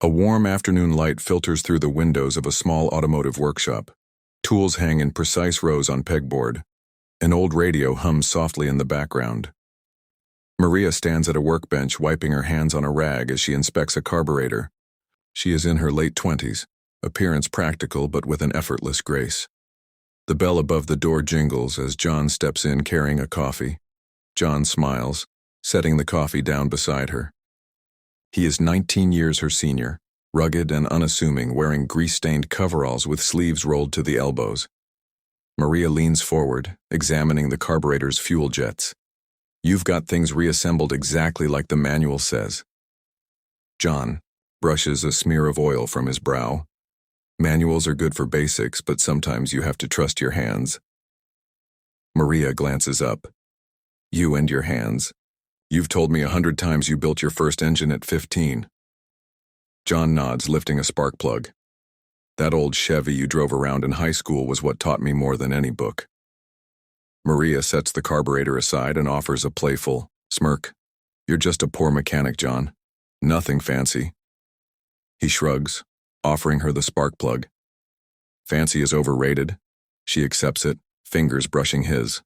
A warm afternoon light filters through the windows of a small automotive workshop. Tools hang in precise rows on pegboard. An old radio hums softly in the background. Maria stands at a workbench, wiping her hands on a rag as she inspects a carburetor. She is in her late 20s, appearance practical but with an effortless grace. The bell above the door jingles as John steps in carrying a coffee. John smiles, setting the coffee down beside her. He is 19 years her senior, rugged and unassuming, wearing grease-stained coveralls with sleeves rolled to the elbows. Maria leans forward, examining the carburetor's fuel jets. "You've got things reassembled exactly like the manual says." John brushes a smear of oil from his brow. "Manuals are good for basics, but sometimes you have to trust your hands." Maria glances up. "You and your hands. You've told me 100 times you built your first engine at 15. John nods, lifting a spark plug. "That old Chevy you drove around in high school was what taught me more than any book." Maria sets the carburetor aside and offers a playful smirk. "You're just a poor mechanic, John. Nothing fancy." He shrugs, offering her the spark plug. Fancy is overrated. She accepts it, fingers brushing his.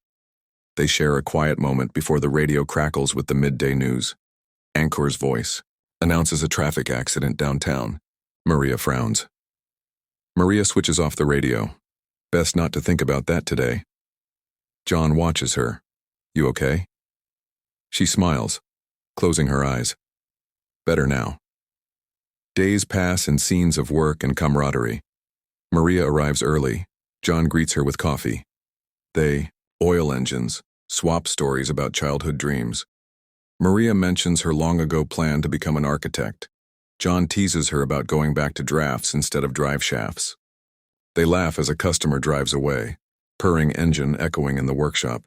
They share a quiet moment before the radio crackles with the midday news. Anchor's voice announces a traffic accident downtown. Maria frowns. Maria switches off the radio. Best not to think about that today. John watches her. "You okay?" She smiles, closing her eyes. Better now. Days pass in scenes of work and camaraderie. Maria arrives early. John greets her with coffee. They oil engines, swap stories about childhood dreams. Maria mentions her long-ago plan to become an architect. John teases her about going back to drafts instead of drive shafts. They laugh as a customer drives away, purring engine echoing in the workshop.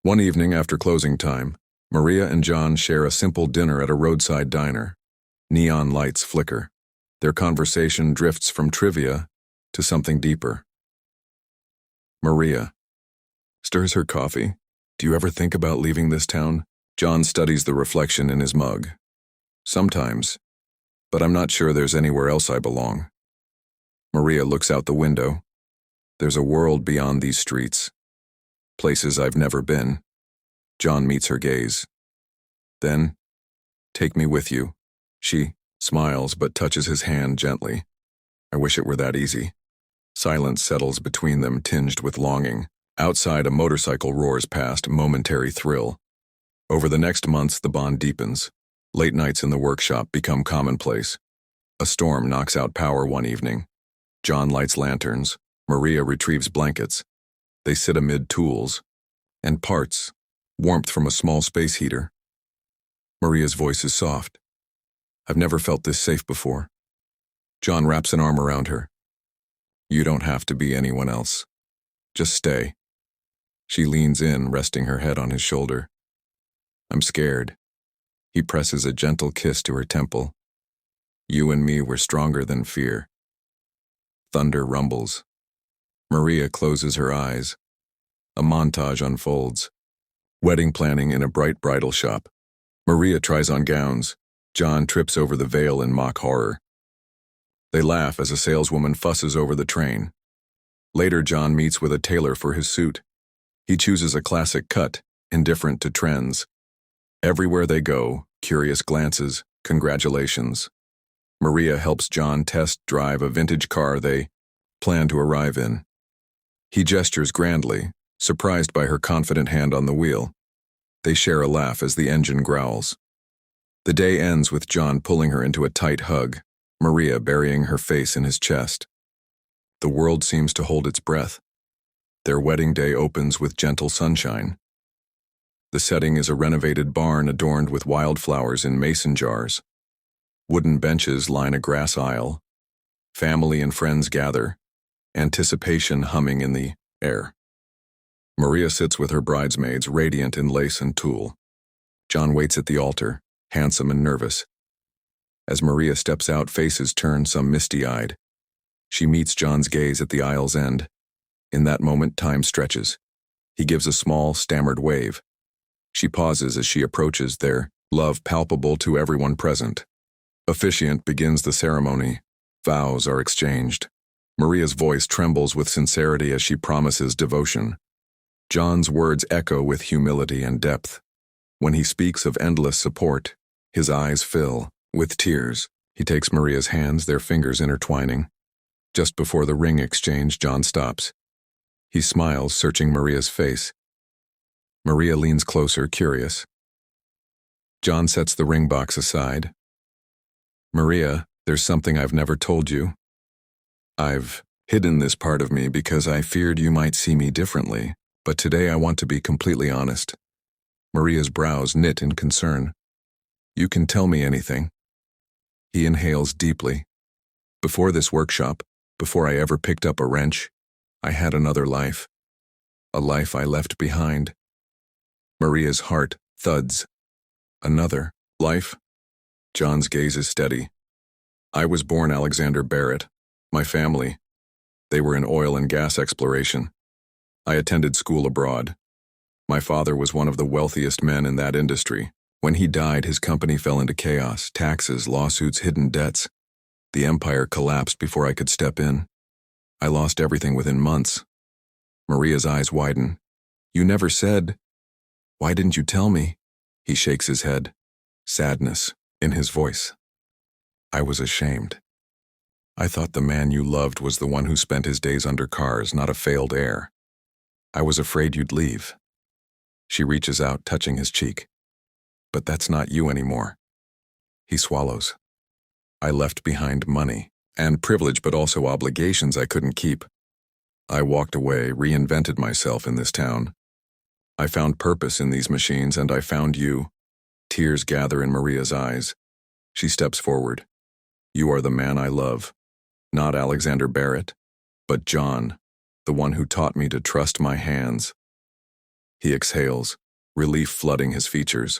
One evening after closing time, Maria and John share a simple dinner at a roadside diner. Neon lights flicker. Their conversation drifts from trivia to something deeper. Maria stirs her coffee. "Do you ever think about leaving this town?" John studies the reflection in his mug. "Sometimes, but I'm not sure there's anywhere else I belong." Maria looks out the window. "There's a world beyond these streets. Places I've never been." John meets her gaze. "Then, take me with you." She smiles but touches his hand gently. "I wish it were that easy." Silence settles between them, tinged with longing. Outside, a motorcycle roars past, momentary thrill. Over the next months, the bond deepens. Late nights in the workshop become commonplace. A storm knocks out power one evening. John lights lanterns. Maria retrieves blankets. They sit amid tools and parts, warmth from a small space heater. Maria's voice is soft. "I've never felt this safe before." John wraps an arm around her. "You don't have to be anyone else. Just stay." She leans in, resting her head on his shoulder. "I'm scared." He presses a gentle kiss to her temple. "You and me were stronger than fear." Thunder rumbles. Maria closes her eyes. A montage unfolds. Wedding planning in a bright bridal shop. Maria tries on gowns. John trips over the veil in mock horror. They laugh as a saleswoman fusses over the train. Later, John meets with a tailor for his suit. He chooses a classic cut, indifferent to trends. Everywhere they go, curious glances, congratulations. Maria helps John test drive a vintage car they plan to arrive in. He gestures grandly, surprised by her confident hand on the wheel. They share a laugh as the engine growls. The day ends with John pulling her into a tight hug, Maria burying her face in his chest. The world seems to hold its breath. Their wedding day opens with gentle sunshine. The setting is a renovated barn adorned with wildflowers in mason jars. Wooden benches line a grass aisle. Family and friends gather, anticipation humming in the air. Maria sits with her bridesmaids, radiant in lace and tulle. John waits at the altar, handsome and nervous. As Maria steps out, faces turn some misty-eyed. She meets John's gaze at the aisle's end. In that moment, time stretches. He gives a small, stammered wave. She pauses as she approaches, their love palpable to everyone present. Officiant begins the ceremony. Vows are exchanged. Maria's voice trembles with sincerity as she promises devotion. John's words echo with humility and depth. When he speaks of endless support, his eyes fill with tears. He takes Maria's hands, their fingers intertwining. Just before the ring exchange, John stops. He smiles, searching Maria's face. Maria leans closer, curious. John sets the ring box aside. Maria, there's something I've never told you. I've hidden this part of me because I feared you might see me differently, but today I want to be completely honest. Maria's brows knit in concern. You can tell me anything. He inhales deeply. Before this workshop, before I ever picked up a wrench, I had another life. A life I left behind. Maria's heart thuds. Another life? John's gaze is steady. I was born Alexander Barrett. My family, they were in oil and gas exploration. I attended school abroad. My father was one of the wealthiest men in that industry. When he died, his company fell into chaos, taxes, lawsuits, hidden debts. The empire collapsed before I could step in. I lost everything within months. Maria's eyes widen. You never said. Why didn't you tell me? He shakes his head, sadness in his voice. I was ashamed. I thought the man you loved was the one who spent his days under cars, not a failed heir. I was afraid you'd leave. She reaches out, touching his cheek. But that's not you anymore. He swallows. I left behind money and privilege, but also obligations I couldn't keep. I walked away, reinvented myself in this town. I found purpose in these machines, and I found you. Tears gather in Maria's eyes. She steps forward. You are the man I love. Not Alexander Barrett, but John, the one who taught me to trust my hands. He exhales, relief flooding his features.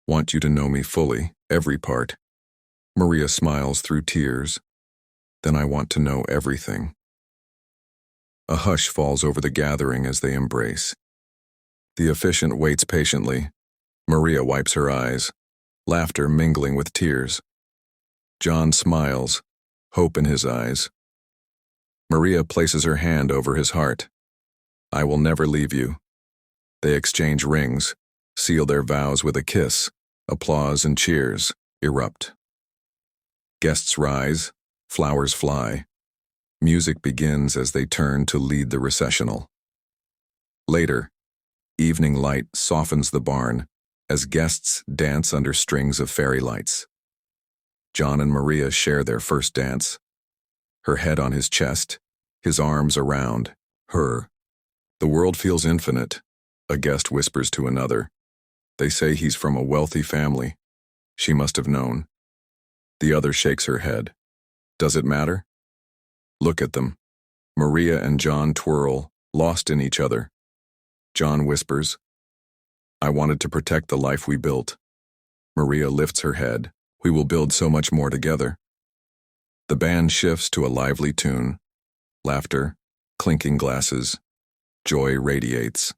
Want you to know me fully, every part. Maria smiles through tears. Then I want to know everything. A hush falls over the gathering as they embrace. The officiant waits patiently. Maria wipes her eyes, laughter mingling with tears. John smiles, hope in his eyes. Maria places her hand over his heart. I will never leave you. They exchange rings, seal their vows with a kiss. Applause and cheers erupt. Guests rise, flowers fly. Music begins as they turn to lead the recessional. Later, evening light softens the barn as guests dance under strings of fairy lights. John and Maria share their first dance. Her head on his chest, his arms around her. The world feels infinite, a guest whispers to another. They say he's from a wealthy family. She must have known. The other shakes her head. Does it matter? Look at them. Maria and John twirl, lost in each other. John whispers, I wanted to protect the life we built. Maria lifts her head. We will build so much more together. The band shifts to a lively tune. Laughter, clinking glasses. Joy radiates.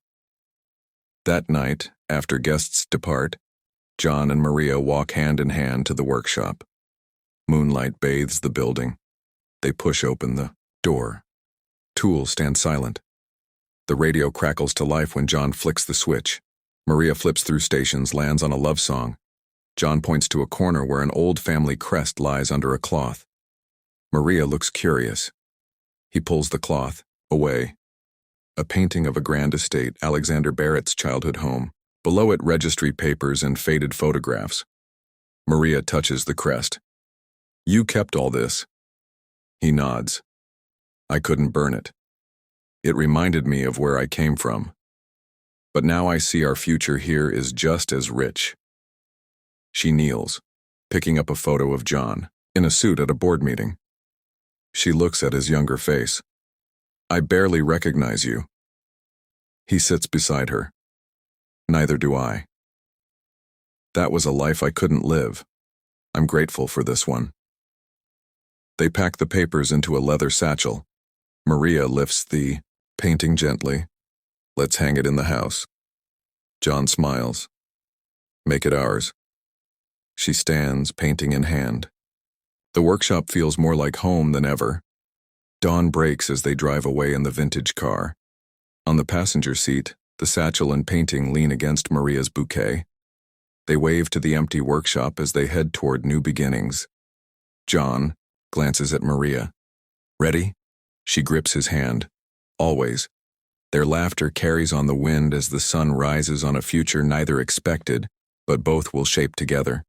That night, after guests depart, John and Maria walk hand in hand to the workshop. Moonlight bathes the building. They push open the door. Tools stand silent. The radio crackles to life when John flicks the switch. Maria flips through stations, lands on a love song. John points to a corner where an old family crest lies under a cloth. Maria looks curious. He pulls the cloth away. A painting of a grand estate, Alexander Barrett's childhood home. Below it, registry papers and faded photographs. Maria touches the crest. You kept all this. He nods. I couldn't burn it. It reminded me of where I came from. But now I see our future here is just as rich. She kneels, picking up a photo of John, in a suit at a board meeting. She looks at his younger face. I barely recognize you. He sits beside her. Neither do I. That was a life I couldn't live. I'm grateful for this one. They pack the papers into a leather satchel. Maria lifts the painting gently. Let's hang it in the house. John smiles. Make it ours. She stands, painting in hand. The workshop feels more like home than ever. Dawn breaks as they drive away in the vintage car. On the passenger seat, the satchel and painting lean against Maria's bouquet. They wave to the empty workshop as they head toward new beginnings. John glances at Maria. Ready? She grips his hand. Always. Their laughter carries on the wind as the sun rises on a future neither expected, but both will shape together.